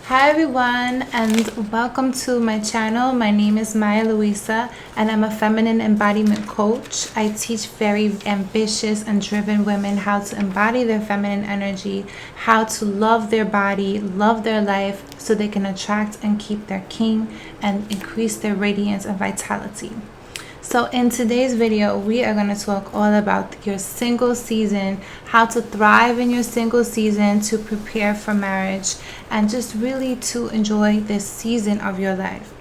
Hi everyone, and welcome to my channel. My name is Maya Luisa and I'm a feminine embodiment coach. I teach very ambitious and driven women how to embody their feminine energy, how to love their body, love their life so they can attract and keep their king and increase their radiance and vitality. So in today's video, we are going to talk all about your single season, how to thrive in your single season, to prepare for marriage, and just really to enjoy this season of your life.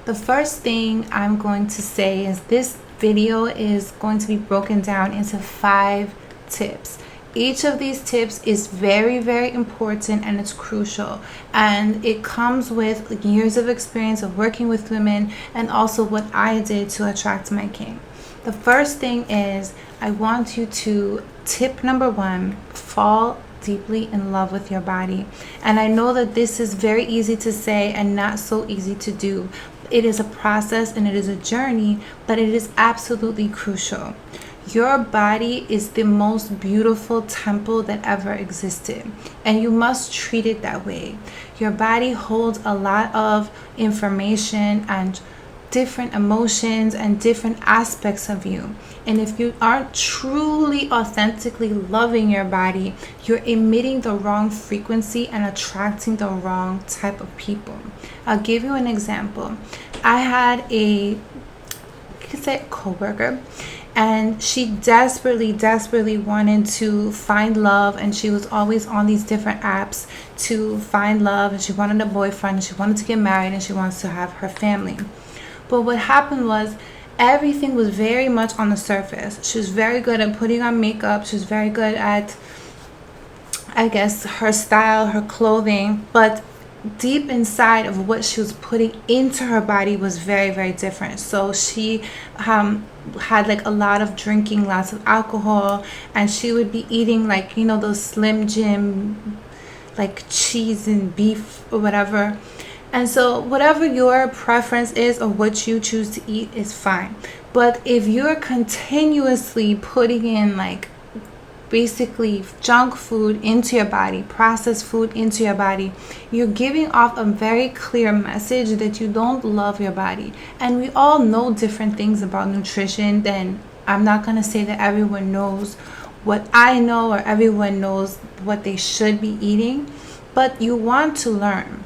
The first thing I'm going to say is this video is going to be broken down into 5 tips. Each of these tips is very, very important and it's crucial, and it comes with years of experience of working with women and also what I did to attract my king. The first thing is I want you to, tip number 1, fall deeply in love with your body. And I know that this is very easy to say and not so easy to do. It is a process and it is a journey, but it is absolutely crucial. Your body is the most beautiful temple that ever existed, and you must treat it that way. Your body holds a lot of information and different emotions and different aspects of you. And if you aren't truly, authentically loving your body, you're emitting the wrong frequency and attracting the wrong type of people. I'll give you an example. I had a coworker, and she desperately wanted to find love, and she was always on these different apps to find love, and she wanted a boyfriend, and she wanted to get married, and she wants to have her family. But what happened was everything was very much on the surface. She was very good at putting on makeup, she was very good at, I guess, her style, her clothing, but deep inside of what she was putting into her body was very, very different. So she had like a lot of drinking, lots of alcohol, and she would be eating like, you know, those Slim Jim like cheese and beef or whatever. And so whatever your preference is or what you choose to eat is fine. But if you're continuously putting in like basically junk food into your body, processed food into your body, you're giving off a very clear message that you don't love your body. And we all know different things about nutrition. Then I'm not going to say that everyone knows what I know or everyone knows what they should be eating, but you want to learn.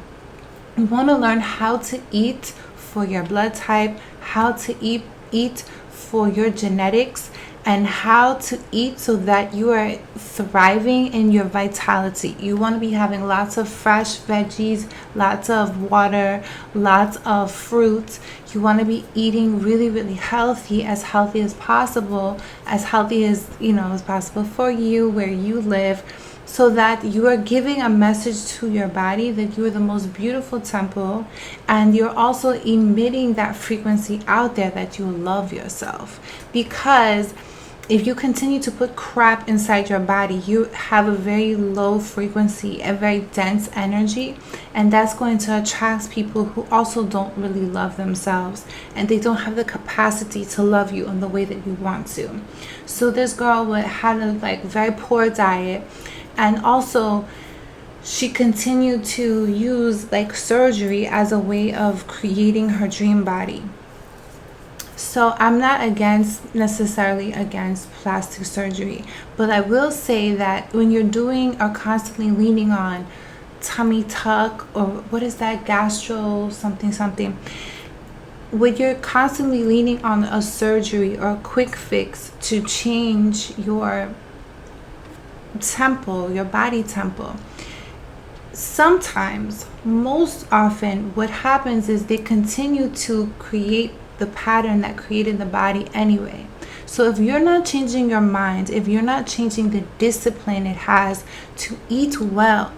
You want to learn how to eat for your blood type, how to eat for your genetics, and how to eat so that you are thriving in your vitality. You want to be having lots of fresh veggies, lots of water, lots of fruits. You want to be eating really, really healthy as possible, as healthy as, you know, as possible for you, where you live, so that you are giving a message to your body that you are the most beautiful temple, and you're also emitting that frequency out there that you love yourself. Because if you continue to put crap inside your body, you have a very low frequency, a very dense energy, and that's going to attract people who also don't really love themselves, and they don't have the capacity to love you in the way that you want to. So this girl had a like very poor diet, and also she continued to use like surgery as a way of creating her dream body. So I'm not necessarily against plastic surgery, but I will say that when you're doing or constantly leaning on tummy tuck, or what is that, gastro something, when you're constantly leaning on a surgery or a quick fix to change your temple, your body temple, sometimes, most often, what happens is they continue to create the pattern that created the body anyway. So if you're not changing your mind, if you're not changing the discipline it has to eat well,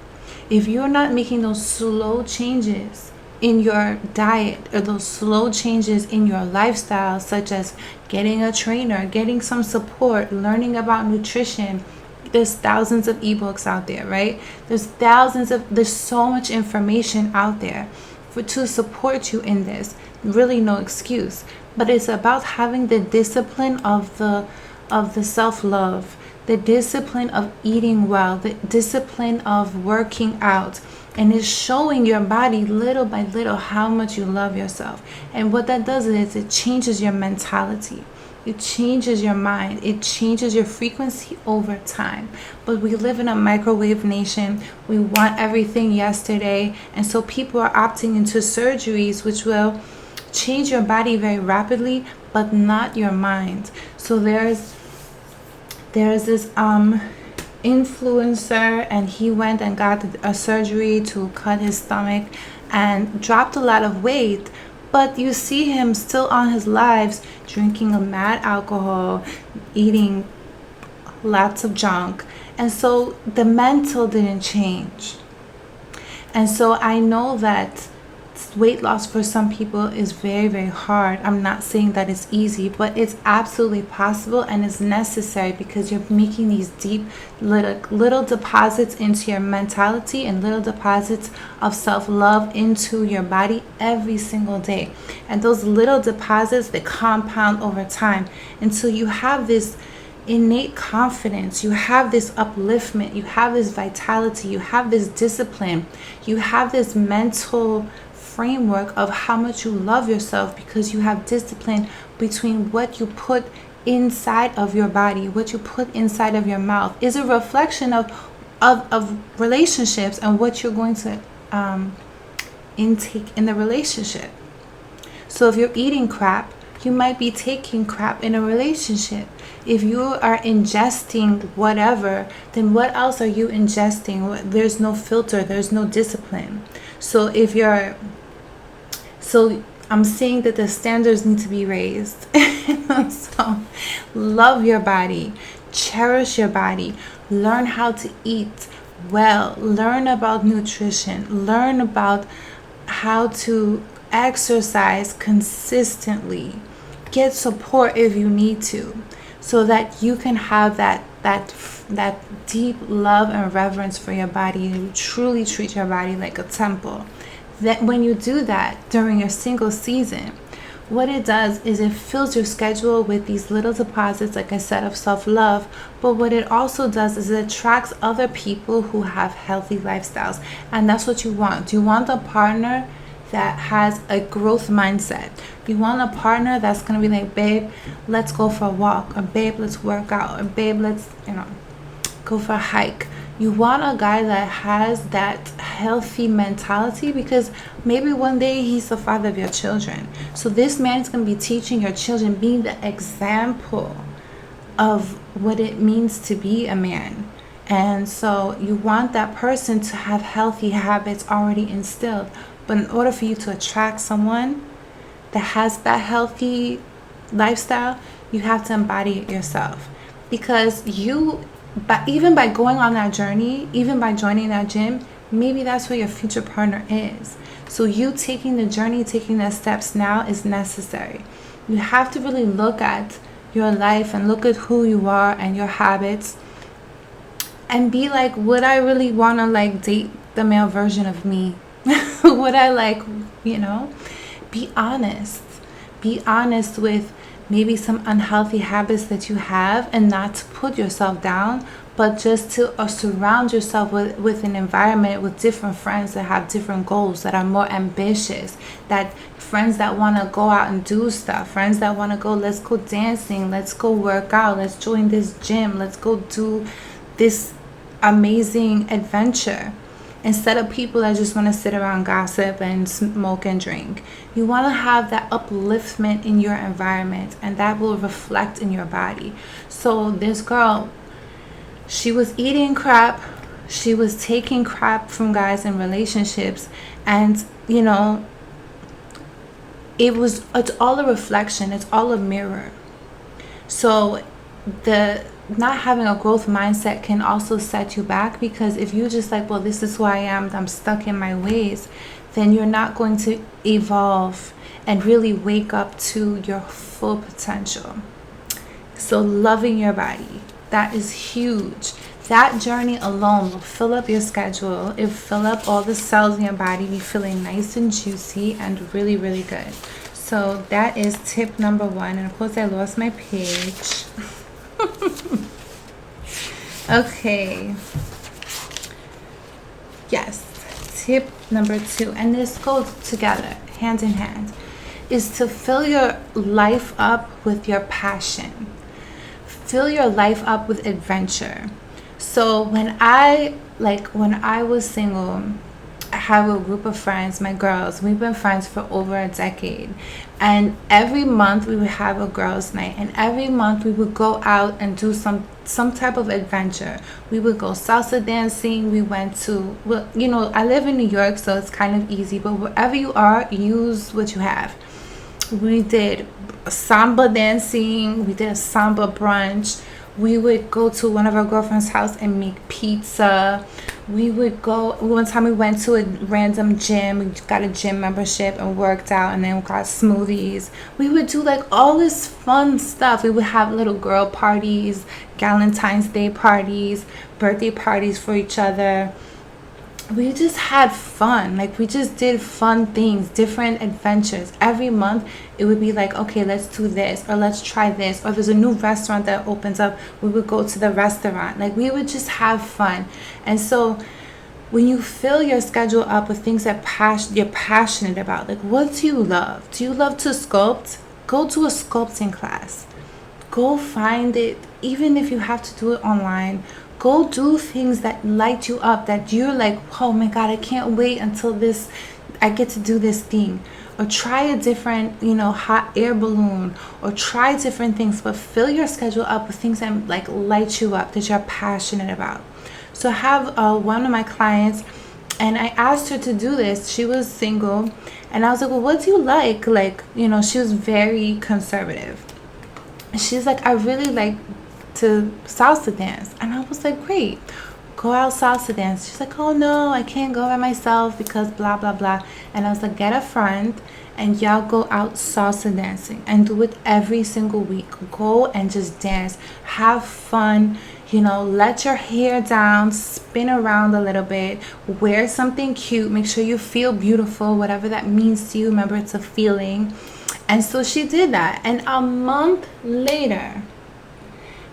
if you're not making those slow changes in your diet or those slow changes in your lifestyle, such as getting a trainer, getting some support, learning about nutrition, there's thousands of ebooks out there, right? There's so much information out there to support you in this. Really no excuse, but it's about having the discipline of the self-love, the discipline of eating well, the discipline of working out, And it's showing your body little by little how much you love yourself. And what that does is it changes your mentality. It changes your mind. It changes your frequency over time. But we live in a microwave nation. We want everything yesterday. And so people are opting into surgeries which will change your body very rapidly, but not your mind. So there's this influencer, and he went and got a surgery to cut his stomach and dropped a lot of weight, but you see him still on his lives drinking a mad alcohol, eating lots of junk. And so the mental didn't change. And so I know that weight loss for some people is very, very hard. I'm not saying that it's easy, but it's absolutely possible, and it's necessary, because you're making these deep little deposits into your mentality and little deposits of self-love into your body every single day. And those little deposits, they compound over time until you have this innate confidence, you have this upliftment, you have this vitality, you have this discipline, you have this mental framework of how much you love yourself, because you have discipline between what you put inside of your body, what you put inside of your mouth is a reflection of relationships and what you're going to intake in the relationship. So if you're eating crap, you might be taking crap in a relationship. If you are ingesting whatever, then what else are you ingesting? There's no filter, there's no discipline. So I'm saying that the standards need to be raised. So love your body, cherish your body, learn how to eat well, learn about nutrition, learn about how to exercise consistently, get support if you need to, so that you can have that deep love and reverence for your body. You truly treat your body like a temple. That when you do that during your single season, what it does is it fills your schedule with these little deposits, like I said, of self-love. But what it also does is it attracts other people who have healthy lifestyles. And that's what you want. You want a partner that has a growth mindset. You want a partner that's going to be like, babe, let's go for a walk, or babe, let's work out, or babe, let's go for a hike. You want a guy that has that healthy mentality, because maybe one day he's the father of your children. So this man is going to be teaching your children, being the example of what it means to be a man. And so you want that person to have healthy habits already instilled. But in order for you to attract someone that has that healthy lifestyle, you have to embody it yourself. Because even by going on that journey, even by joining that gym, maybe that's where your future partner is. So you taking the journey, taking the steps now is necessary. You have to really look at your life and look at who you are and your habits, and be like, would I really want to date the male version of me? Would I be honest. Be honest with maybe some unhealthy habits that you have, and not to put yourself down, but just to surround yourself with an environment with different friends that have different goals, that are more ambitious, that friends that want to go out and do stuff, friends that want to go, let's go dancing, let's go work out, let's join this gym, let's go do this amazing adventure. Instead of people that just want to sit around, gossip and smoke and drink. You want to have that upliftment in your environment, and that will reflect in your body. So this girl, she was eating crap, she was taking crap from guys in relationships, and it's all a reflection, it's all a mirror. So the not having a growth mindset can also set you back, because if you just well, this is who I am, I'm stuck in my ways, then you're not going to evolve and really wake up to your full potential. So loving your body, that is huge. That journey alone will fill up your schedule. It will fill up all the cells in your body, be feeling nice and juicy and really, really good. So that is tip number 1. And of course I lost my page. Okay. Yes. tip number 2, and this goes together, hand in hand, is to fill your life up with your passion. Fill your life up with adventure. So when I was single, I have a group of friends, my girls. We've been friends for over a decade. And every month we would have a girls' night. And every month we would go out and do some type of adventure. We would go salsa dancing. We went to, well, I live in New York, so it's kind of easy. But wherever you are, use what you have. We did samba dancing. We did a samba brunch. We would go to one of our girlfriend's house and make pizza. We would go, one time we went to a random gym. We got a gym membership and worked out, and then we got smoothies. We would do like all this fun stuff. We would have little girl parties, Valentine's Day parties, birthday parties for each other. We just had fun. Like, we just did fun things, different adventures. Every month it would be like, okay, let's do this, or let's try this, or there's a new restaurant that opens up, we would go to the restaurant. Like, we would just have fun. And so when you fill your schedule up with things that you're passionate about, like, what do you love? Do you love to sculpt? Go to a sculpting class. Go find it, even if you have to do it online. Go do things that light you up, that you're like, oh my God, I can't wait until I get to do this thing. Or try a different, hot air balloon, or try different things, but fill your schedule up with things that like light you up, that you're passionate about. So I have one of my clients, and I asked her to do this. She was single, and I was like, well, what do you like? Like, she was very conservative. And she's like, I really like to salsa dance. And I was like, great, go out salsa dance. She's like, oh no, I can't go by myself because blah blah blah. And I was like, get a friend and y'all go out salsa dancing, and do it every single week. Go and just dance, have fun, let your hair down, spin around a little bit, wear something cute, make sure you feel beautiful, whatever that means to you. Remember, it's a feeling. And so she did that, and a month later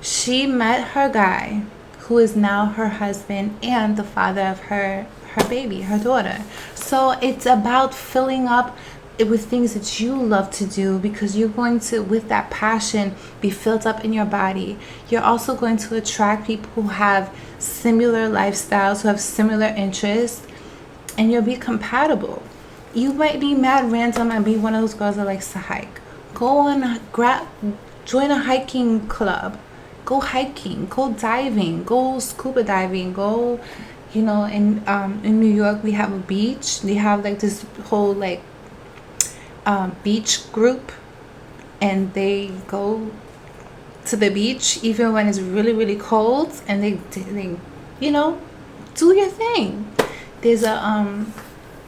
she met her guy, who is now her husband and the father of her baby, her daughter. So it's about filling up with things that you love to do, because you're going to, with that passion, be filled up in your body. You're also going to attract people who have similar lifestyles, who have similar interests, and you'll be compatible. You might be mad random and be one of those girls that likes to hike. Join a hiking club. Go hiking, go diving, go scuba diving, go, in New York we have a beach. We have like this whole beach group, and they go to the beach even when it's really, really cold, and they do your thing. There's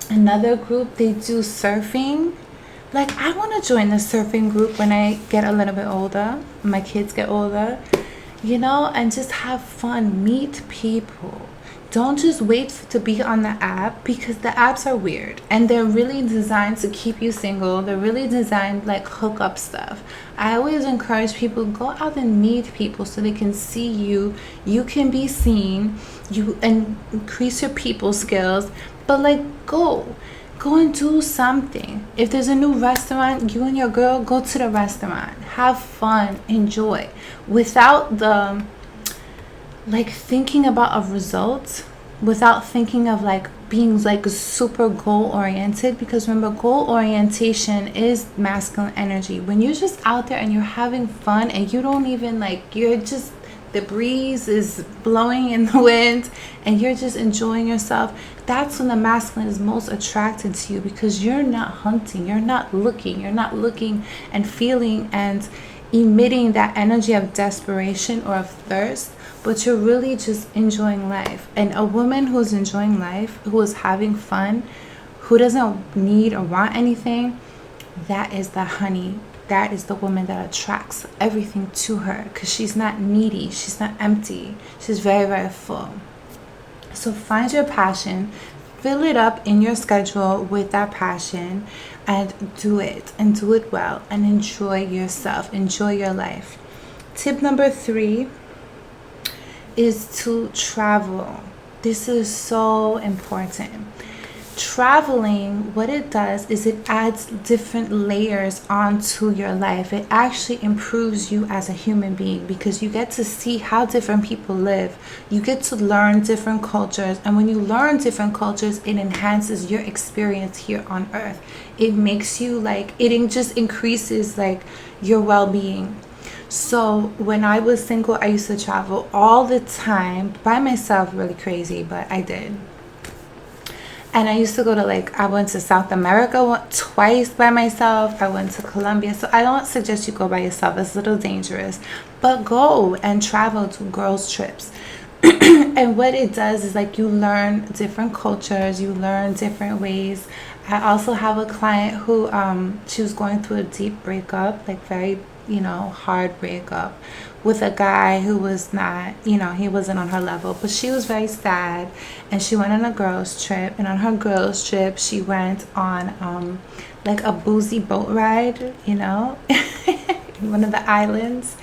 another group, they do surfing. Like, I want to join the surfing group when I get a little bit older, my kids get older, and just have fun, meet people. Don't just wait to be on the app, because the apps are weird and they're really designed to keep you single. They're really designed like hookup stuff. I always encourage people, go out and meet people so they can see you. You can be seen, you and increase your people skills, but go and do something. If there's a new restaurant, you and your girl go to the restaurant, have fun, enjoy, without the thinking about a result, without thinking of being super goal oriented. Because remember, goal orientation is masculine energy. When you're just out there and you're having fun, and you don't even you're just, the breeze is blowing in the wind and you're just enjoying yourself, that's when the masculine is most attracted to you, because you're not hunting, you're not looking and feeling and emitting that energy of desperation or of thirst, but you're really just enjoying life. And a woman who's enjoying life, who is having fun, who doesn't need or want anything, that is the honey. That is the woman that attracts everything to her, because she's not needy, she's not empty, she's very, very full. So find your passion, fill it up in your schedule with that passion, and do it well, and enjoy yourself, enjoy your life. Tip number 3 is to travel. This is so important. traveling, what it does is it adds different layers onto your life. It actually improves you as a human being because you get to see how different people live. You get to learn different cultures, and when you learn different cultures, it enhances your experience here on earth. It makes you like, just increases like your well-being. So when I was single, I used to travel all the time by myself, really crazy, but I did. And I used to go to I went to South America twice by myself. I went to Colombia. So I don't suggest you go by yourself. It's a little dangerous. But go and travel to girls' trips. And what it does is you learn different cultures. You learn different ways. I also have a client who she was going through a deep breakup, very hard breakup with a guy who was not, he wasn't on her level, but she was very sad, and she went on a girls trip, and on her girls trip she went on a boozy boat ride, in one of the islands,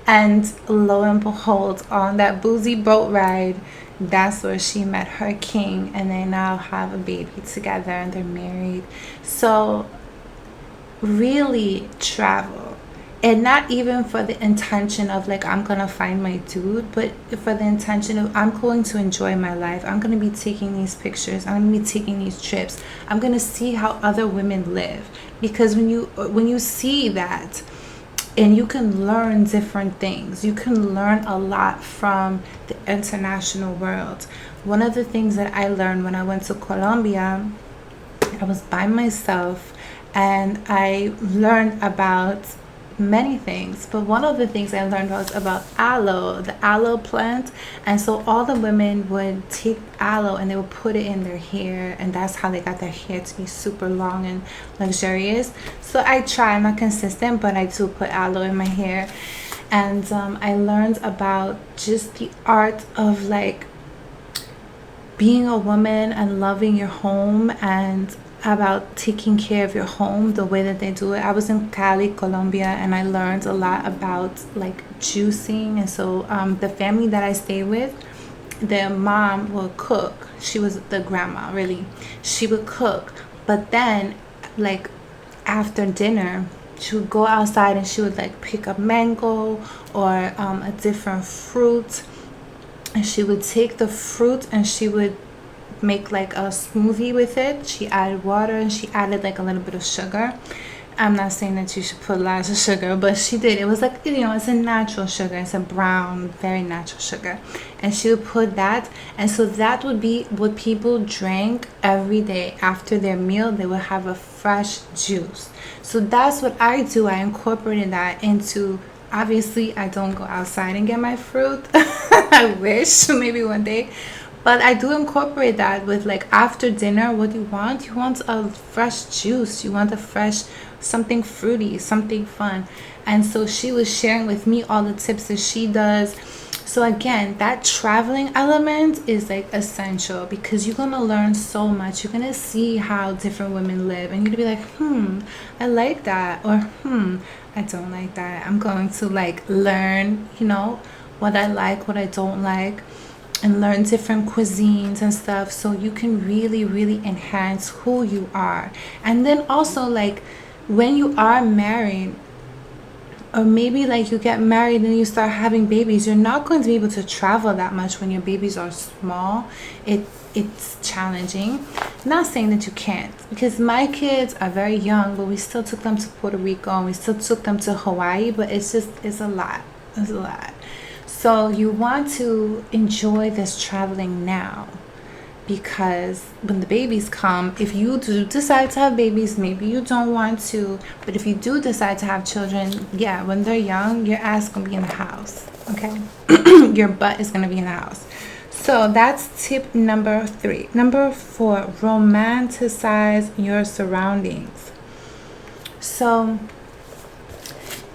and lo and behold, on that boozy boat ride, that's where she met her king, and they now have a baby together and they're married. So really travel. And not even for the intention of I'm gonna find my dude, but for the intention of I'm going to enjoy my life. I'm gonna be taking these pictures. I'm gonna be taking these trips. I'm gonna see how other women live. Because when you see that, and you can learn different things, you can learn a lot from the international world. One of the things that I learned when I went to Colombia, I was by myself, and I learned about many things, but one of the things I learned was about aloe, the aloe plant. And so all the women would take aloe and they would put it in their hair, and that's how they got their hair to be super long and luxurious. So I try, I'm not consistent, but I do put aloe in my hair. And I learned about just the art of being a woman and loving your home, and about taking care of your home the way that they do it. I was in Cali, Colombia, and I learned a lot about juicing. And so the family that I stayed with, their mom would cook. She was the grandma, really. She would cook, but then after dinner she would go outside and she would pick up mango or a different fruit, and she would take the fruit and she would make a smoothie with it. She added water and she added a little bit of sugar. I'm not saying that you should put lots of sugar, but she did. It was it's a natural sugar. It's a brown, very natural sugar. And she would put that, and so that would be what people drank every day after their meal. They would have a fresh juice. So that's what I do. I incorporated that into, obviously I don't go outside and get my fruit. I wish, maybe one day. But I do incorporate that with after dinner, what you want? You want a fresh juice. You want a fresh, something fruity, something fun. And so she was sharing with me all the tips that she does. So again, that traveling element is essential, because you're going to learn so much. You're going to see how different women live, and you're going to be I like that, or I don't like that. I'm going to learn, what I like, what I don't like, and learn different cuisines and stuff, so you can really enhance who you are. And then also when you are married, or maybe you get married and you start having babies, you're not going to be able to travel that much when your babies are small. It's challenging. I'm not saying that you can't, because my kids are very young, but we still took them to Puerto Rico and we still took them to Hawaii, but it's a lot. So you want to enjoy this traveling now, because when the babies come, if you do decide to have babies, maybe you don't want to, but if you do decide to have children, yeah, when they're young, your ass gonna be in the house, okay? Your butt is gonna be in the house. So that's tip number 3. Number 4, romanticize your surroundings. So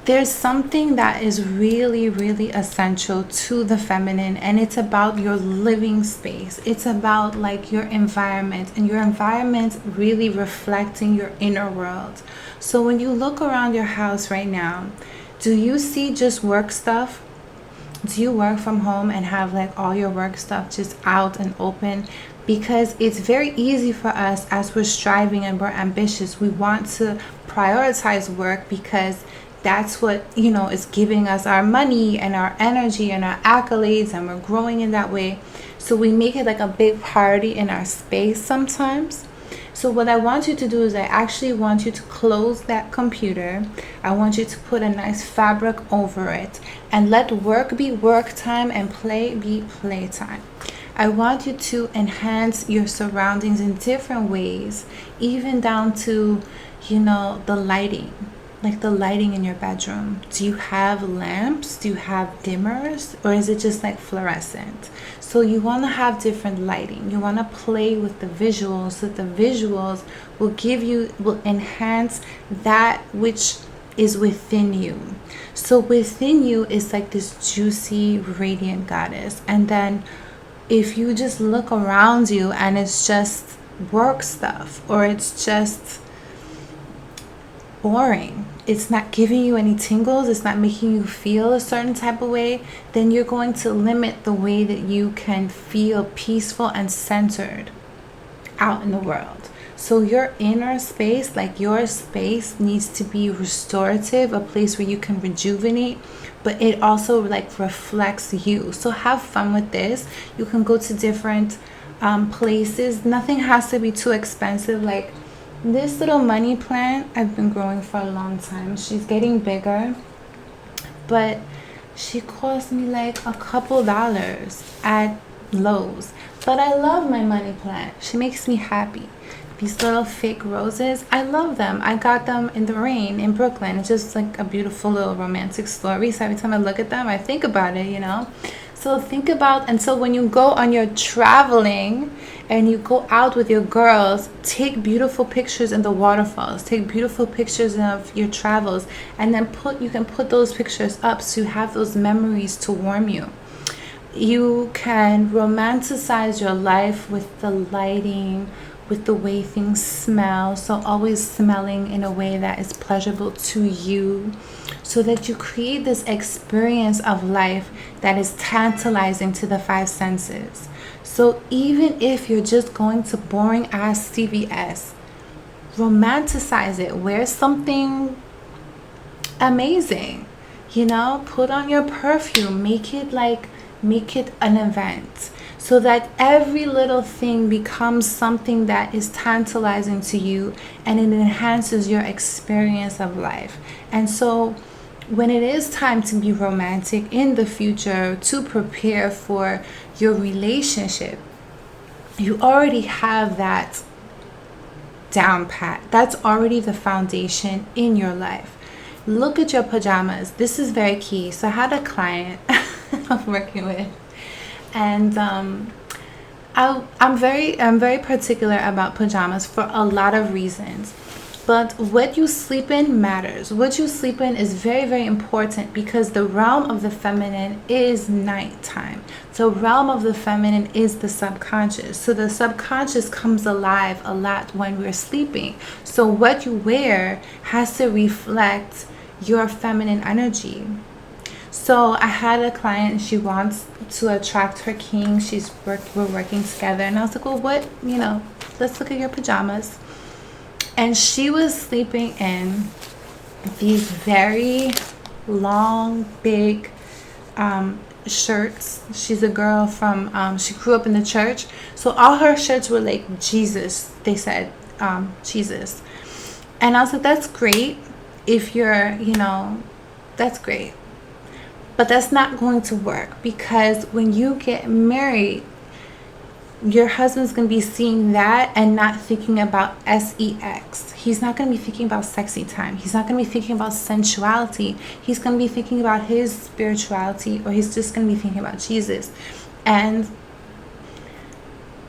there's something that is really essential to the feminine, and it's about your living space. It's about your environment, and your environment really reflecting your inner world. So when you look around your house right now, do you see just work stuff? Do you work from home and have like all your work stuff just out and open? Because it's very easy for us, as we're striving and we're ambitious, we want to prioritize work because that's what, is giving us our money and our energy and our accolades, and we're growing in that way. So we make it like a big priority in our space sometimes. So what I want you to do is I actually want you to close that computer. I want you to put a nice fabric over it and let work be work time and play be play time. I want you to enhance your surroundings in different ways, even down to, the lighting. Like the lighting in your bedroom. Do you have lamps? Do you have dimmers? Or is it just like fluorescent? So you want to have different lighting. You want to play with the visuals, so that the visuals will enhance that which is within you. So within you is like this juicy, radiant goddess. And then if you just look around you and it's just work stuff, or it's just boring, it's not giving you any tingles, it's not making you feel a certain type of way, then you're going to limit the way that you can feel peaceful and centered out in the world. So your inner space, like your space, needs to be restorative, a place where you can rejuvenate, but it also like reflects you. So have fun with this. You can go to different places. Nothing has to be too expensive. Like this little money plant I've been growing for a long time. She's getting bigger, but she cost me like a couple dollars at Lowe's. But I love my money plant. She makes me happy. These little fake roses, I love them. I got them in the rain in Brooklyn. It's just like a beautiful little romantic story. So every time I look at them, I think about it, So think about, and so when you go on your traveling and you go out with your girls, take beautiful pictures in the waterfalls, take beautiful pictures of your travels, and then you can put those pictures up so you have those memories to warm you. You can romanticize your life with the lighting, with the way things smell. So always smelling in a way that is pleasurable to you, so that you create this experience of life that is tantalizing to the five senses. So even if you're just going to boring ass CVS, romanticize it. Wear something amazing, put on your perfume, make it an event, so that every little thing becomes something that is tantalizing to you, and it enhances your experience of life. And so when it is time to be romantic in the future, to prepare for your relationship, you already have that down pat. That's already the foundation in your life. Look at your pajamas. This is very key. So I had a client I'm working with, and I'm very particular about pajamas for a lot of reasons. But what you sleep in matters. What you sleep in is very, very important, because the realm of the feminine is nighttime. The realm of the feminine is the subconscious. So the subconscious comes alive a lot when we're sleeping. So what you wear has to reflect your feminine energy. So I had a client, she wants to attract her king. We're working together, and I was like, well, let's look at your pajamas. And she was sleeping in these very long, big shirts. She's a girl from, she grew up in the church. So all her shirts were like Jesus. They said Jesus. And I was like, that's great. If you're, that's great. But that's not going to work, because when you get married, your husband's going to be seeing that and not thinking about sex. He's not going to be thinking about sexy time. He's not going to be thinking about sensuality. He's going to be thinking about his spirituality, or he's just going to be thinking about Jesus. And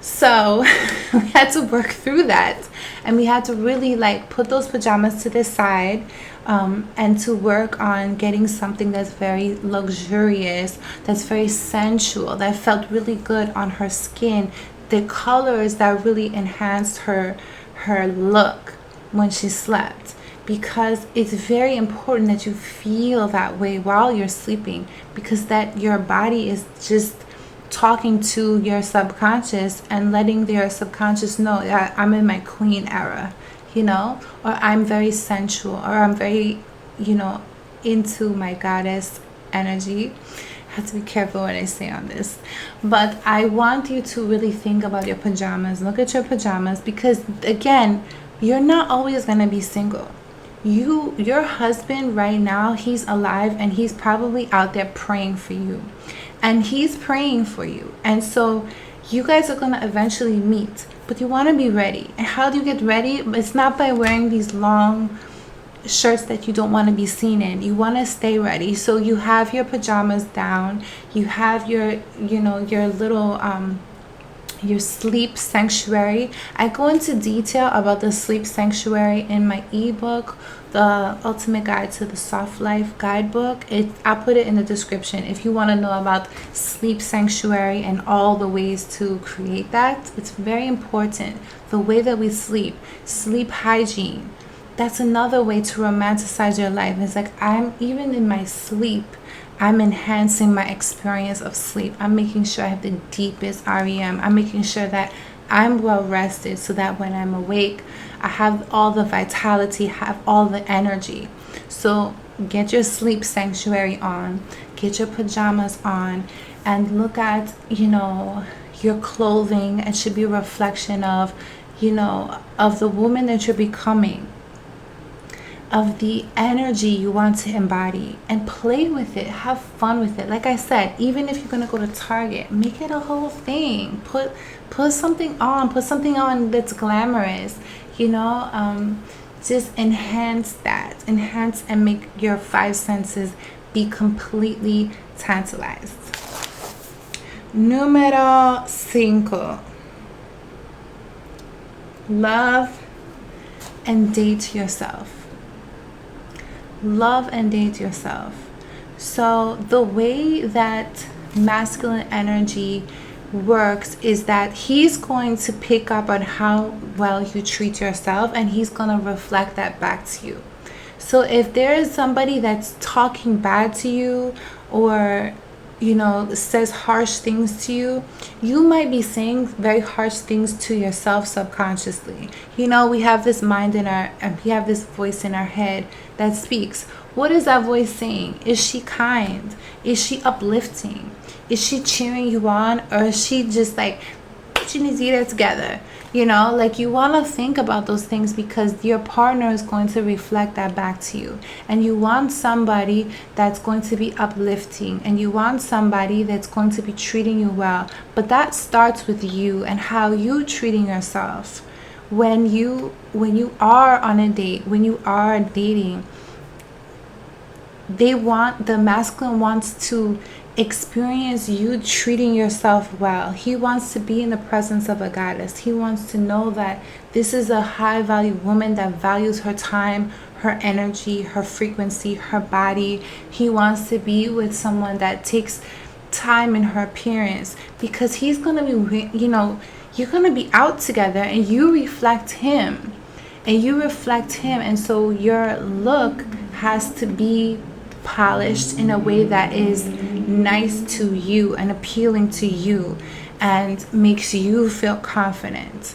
so we had to work through that, and we had to really put those pajamas to the side, and to work on getting something that's very luxurious, that's very sensual, that felt really good on her skin, the colors that really enhanced her look when she slept. because it's very important that you feel that way while you're sleeping, because that your body is just talking to your subconscious and letting your subconscious know that I'm in my queen era, or I'm very sensual, or I'm very, into my goddess energy. I have to be careful what I say on this, but I want you to really think about your pajamas. Look at your pajamas, because again, you're not always going to be single. Your husband right now, he's alive, and he's probably out there praying for you, and he's praying for you, and so you guys are going to eventually meet, but you want to be ready. And how do you get ready? It's not by wearing these long shirts that you don't want to be seen in. You want to stay ready. So you have your pajamas down, you have your your little your sleep sanctuary. I go into detail about the sleep sanctuary in my ebook, The Ultimate Guide to the Soft Life Guidebook. I'll put it in the description if you want to know about sleep sanctuary and all the ways to create that. It's very important. The way that we sleep hygiene. That's another way to romanticize your life. It's like, I'm even in my sleep, I'm enhancing my experience of sleep. I'm making sure I have the deepest REM. I'm making sure that I'm well rested, so that when I'm awake, I have all the vitality, have all the energy. So get your sleep sanctuary on, get your pajamas on, and look at, your clothing. It should be a reflection of, of the woman that you're becoming, of the energy you want to embody, and play with it, have fun with it. Like I said, even if you're gonna go to Target, make it a whole thing. Put something on that's glamorous, just enhance and make your five senses be completely tantalized. Número 5. Love and date yourself. Love and date yourself. So the way that masculine energy works is that he's going to pick up on how well you treat yourself, and he's going to reflect that back to you. So if there is somebody that's talking bad to you, or says harsh things to you, you might be saying very harsh things to yourself subconsciously. We have this we have this voice in our head that speaks. What is that voice saying? Is she kind? Is she uplifting? Is she cheering you on? Or is she just like, you need to get it together? You want to think about those things, because your partner is going to reflect that back to you. And you want somebody that's going to be uplifting, and you want somebody that's going to be treating you well. But that starts with you and how you treating yourself. When you are on a date, when you are dating, the masculine wants to experience you treating yourself well. He wants to be in the presence of a goddess. He wants to know that this is a high value woman that values her time, her energy, her frequency, her body. He wants to be with someone that takes time in her appearance, because he's going to be, you're going to be out together, and you reflect him. And so your look has to be polished in a way that is nice to you and appealing to you and makes you feel confident.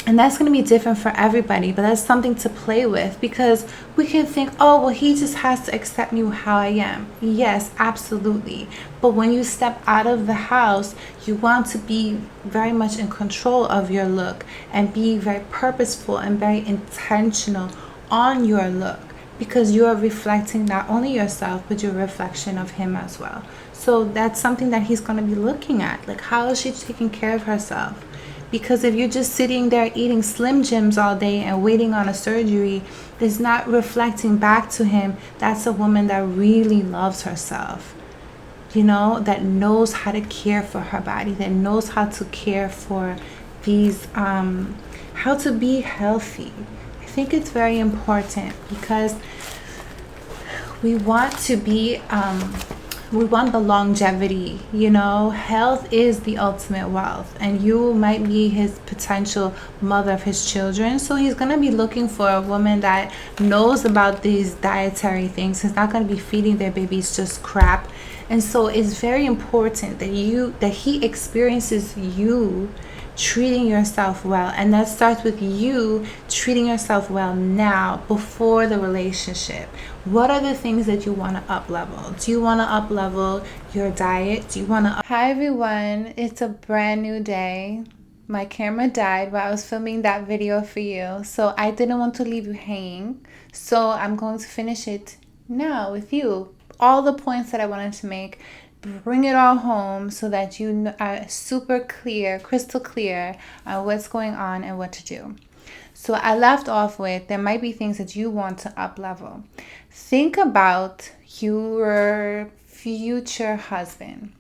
And that's going to be different for everybody, but that's something to play with, because we can think, oh, well, he just has to accept me how I am. Yes, absolutely. But when you step out of the house, you want to be very much in control of your look, and be very purposeful and very intentional on your look, because you are reflecting not only yourself, but your reflection of him as well. So that's something that he's going to be looking at. Like, how is she taking care of herself? Because if you're just sitting there eating Slim Jims all day and waiting on a surgery, that's not reflecting back to him. That's a woman that really loves herself, that knows how to care for her body, that knows how to care for these, how to be healthy. I think it's very important, because we want to be We want the longevity, you know. Health is the ultimate wealth, and you might be his potential mother of his children. So he's going to be looking for a woman that knows about these dietary things. He's not going to be feeding their babies just crap. And so it's very important that he experiences you treating yourself well, and that starts with you treating yourself well now, before the relationship. What are the things that you want to up level? Do you want to up level your diet? Do you want to Hi everyone, it's a brand new day. My camera died while I was filming that video for you, so I didn't want to leave you hanging, so I'm going to finish it now with you. All the points that I wanted to make, bring it all home so that you are super clear, crystal clear on what's going on and what to do. So I left off with, there might be things that you want to up level. Think about your future husband.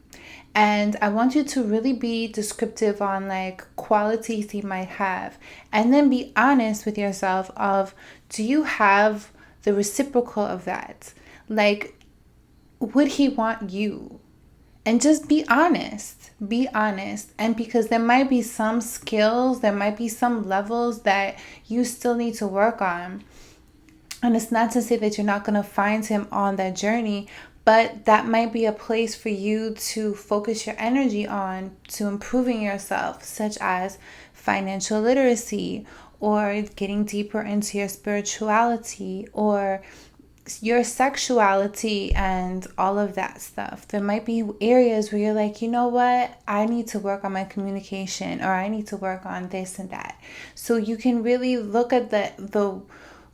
And I want you to really be descriptive on like qualities he might have. And then be honest with yourself of, do you have the reciprocal of that? Like, would he want you? And just be honest. Be honest. And because there might be some skills, there might be some levels that you still need to work on. And it's not to say that you're not going to find him on that journey, but that might be a place for you to focus your energy on, to improving yourself, such as financial literacy, or getting deeper into your spirituality, or your sexuality, and all of that stuff. There might be areas where you're like, you know what, I need to work on my communication, or I need to work on this and that. So you can really look at the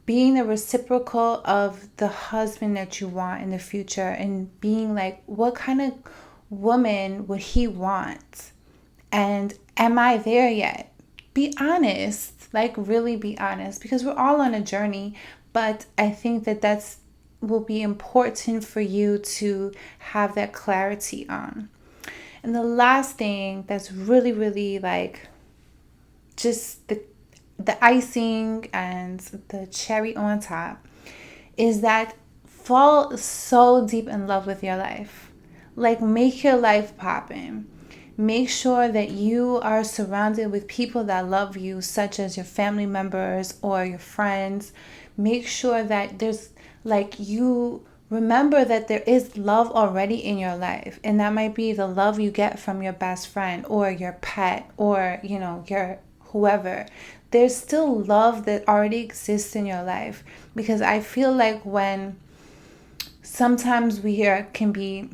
being the reciprocal of the husband that you want in the future, and being like, what kind of woman would he want? And am I there yet? Be honest, like really be honest, because we're all on a journey. But I think that will be important for you to have that clarity on. And the last thing that's really, really like just the icing and the cherry on top is that fall so deep in love with your life. Like, make your life poppin'. Make sure that you are surrounded with people that love you, such as your family members or your friends. Make sure that there's like, you remember that there is love already in your life, and that might be the love you get from your best friend or your pet, or you know, your whoever. There's still love that already exists in your life, because I feel like when sometimes we can be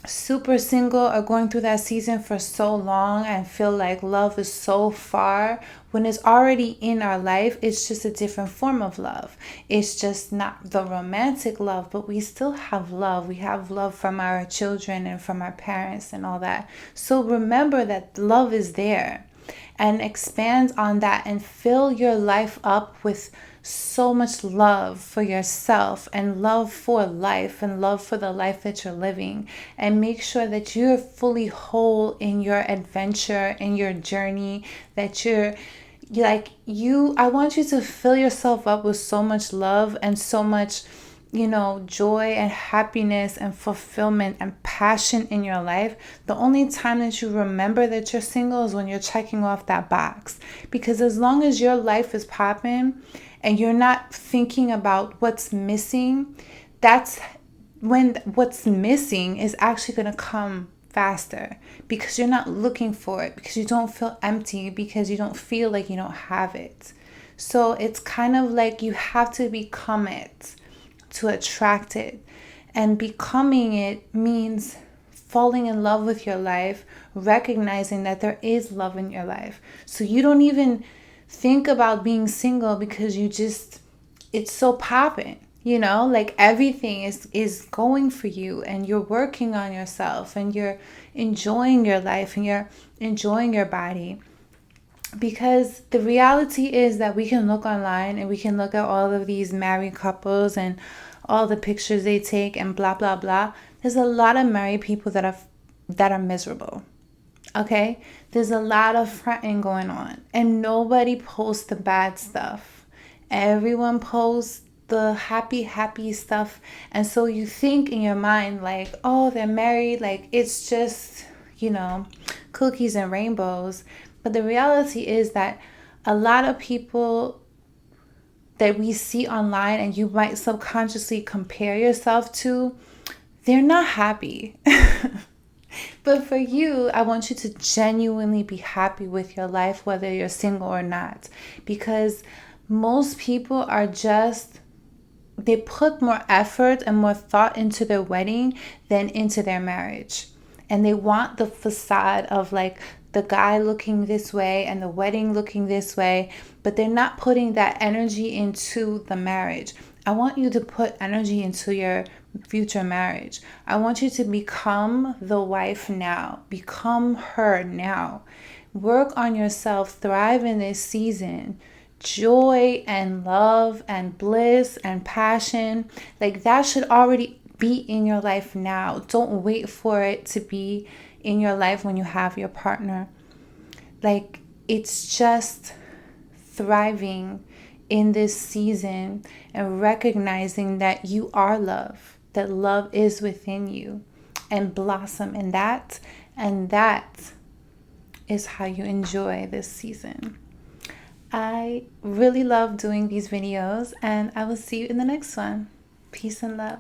super single or going through that season for so long and feel like love is so far, when it's already in our life, it's just a different form of love. It's just not the romantic love, but we still have love. We have love from our children and from our parents and all that. So remember that love is there, and expand on that and fill your life up with so much love for yourself, and love for life, and love for the life that you're living. And make sure that you're fully whole in your adventure, in your journey, that you're like, I want you to fill yourself up with so much love and so much, you know, joy and happiness and fulfillment and passion in your life. The only time that you remember that you're single is when you're checking off that box. Because as long as your life is popping and you're not thinking about what's missing, that's when what's missing is actually going to come faster, because you're not looking for it, because you don't feel empty, because you don't feel like you don't have it. So it's kind of like you have to become it to attract it. And becoming it means falling in love with your life, recognizing that there is love in your life. So you don't even think about being single, because it's so popping, you know, like everything is going for you, and you're working on yourself, and you're enjoying your life, and you're enjoying your body. Because the reality is that we can look online and we can look at all of these married couples and all the pictures they take and blah, blah, blah. There's a lot of married people that are miserable. Okay? There's a lot of fronting going on, and nobody posts the bad stuff. Everyone posts the happy stuff. And so you think in your mind like, oh, they're married, like it's just, cookies and rainbows. But the reality is that a lot of people that we see online and you might subconsciously compare yourself to, they're not happy. But for you, I want you to genuinely be happy with your life, whether you're single or not. Because most people are just, they put more effort and more thought into their wedding than into their marriage. And they want the facade of like the guy looking this way and the wedding looking this way, but they're not putting that energy into the marriage. I want you to put energy into your future marriage. I want you to become the wife now. Become her now. Work on yourself. Thrive in this season. Joy and love and bliss and passion, like that should already be in your life now. Don't wait for it to be in your life when you have your partner. Like, it's just thriving in this season and recognizing that you are love, that love is within you, and blossom in that. And that is how you enjoy this season. I really love doing these videos, and I will see you in the next one. Peace and love.